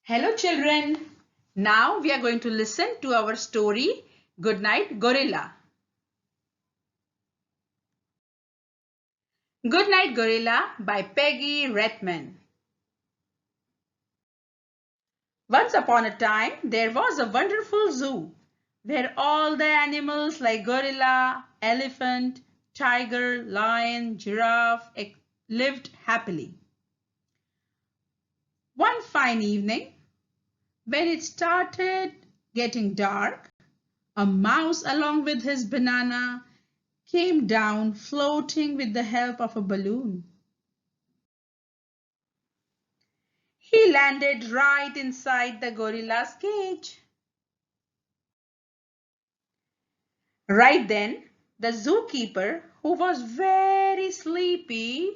Hello children. Now we are going to listen to our story Goodnight Gorilla. Goodnight Gorilla by Peggy Redman. Once upon a time there was a wonderful zoo where all the animals like gorilla, elephant, tiger, lion, giraffe lived happily. One fine evening, when it started getting dark, a mouse along with his banana came down floating with the help of a balloon. He landed right inside the gorilla's cage. Right then, the zookeeper, who was very sleepy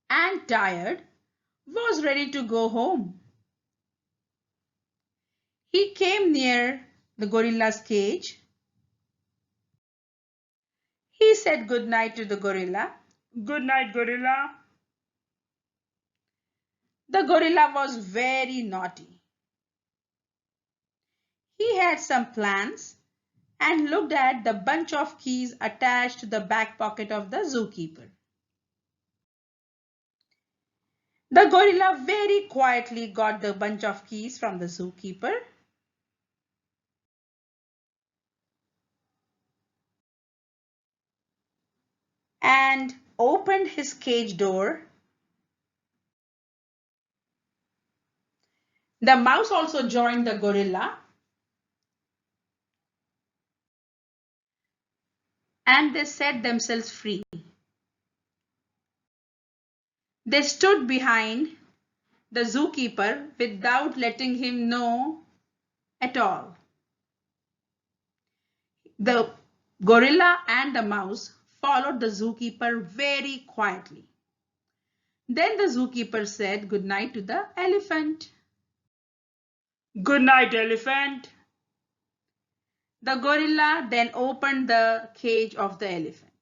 and tired, was ready to go home. He came near the gorilla's cage. He said good night to the gorilla. Good night, gorilla. The gorilla was very naughty. He had some plans and looked at the bunch of keys attached to the back pocket of the zookeeper. The gorilla very quietly got the bunch of keys from the zookeeper and opened his cage door. The mouse also joined the gorilla and they set themselves free. They stood behind the zookeeper without letting him know at all. The gorilla and the mouse followed the zookeeper very quietly. Then the zookeeper said good night to the elephant. Good night, elephant. The gorilla then opened the cage of the elephant.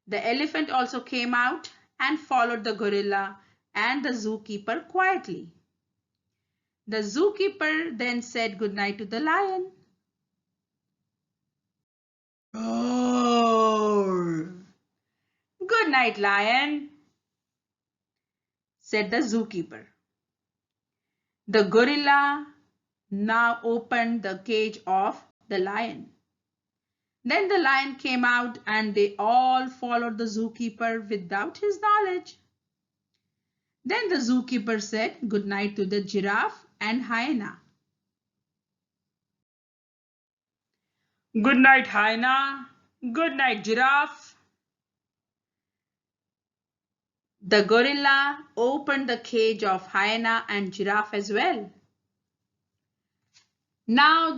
The elephant also came out and followed the gorilla and the zookeeper quietly. The zookeeper then said good night to the lion. Roar! Good night, lion, said the zookeeper. The gorilla now opened the cage of the lion. Then the lion came out and they all followed the zookeeper without his knowledge. Then the zookeeper said good night to the giraffe and hyena. Good night, hyena. Good night, giraffe. The gorilla opened the cage of hyena and giraffe as well. Now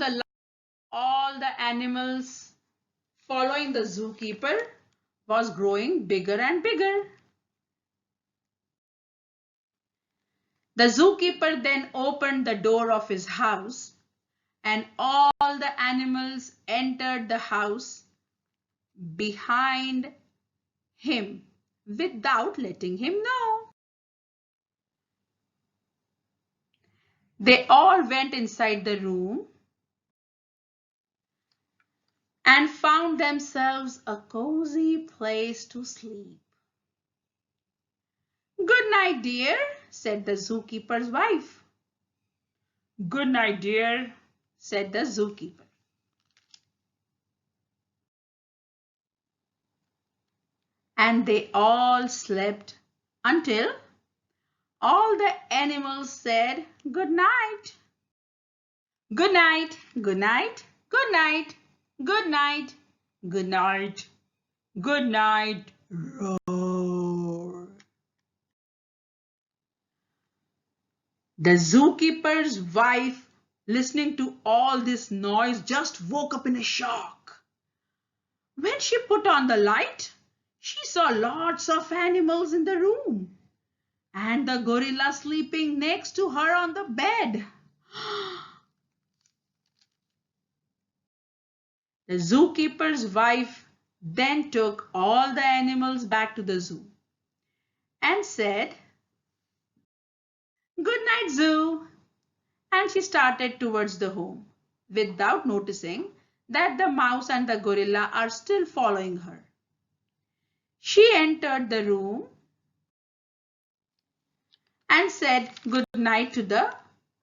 all the animals following the zookeeper was growing bigger and bigger. The zookeeper then opened the door of his house and all the animals entered the house behind him without letting him know. They all went inside the room and found themselves a cozy place to sleep. Good night, dear, said the zookeeper's wife. Good night, dear, said the zookeeper. And they all slept until all the animals said good night. Good night, good night, good night, good night, good night, good night, roar. The zookeeper's wife, listening to all this noise, just woke up in a shock. When she put on the light, she saw lots of animals in the room and the gorilla sleeping next to her on the bed. The zookeeper's wife then took all the animals back to the zoo. and said, "Good night, Zoo." And she started towards the home without noticing that the mouse and the gorilla are still following her. She entered the room and said good night to the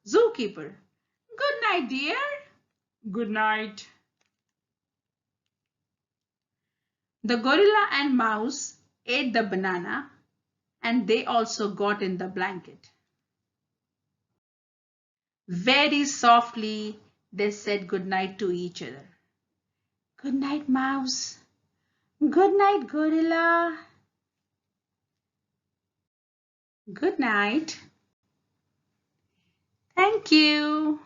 zookeeper. "Good night, dear." "Good night." The gorilla and mouse ate the banana and they also got in the blanket. Very softly, they said good night to each other. "Good night, mouse." "Good night, gorilla." "Good night." Thank you.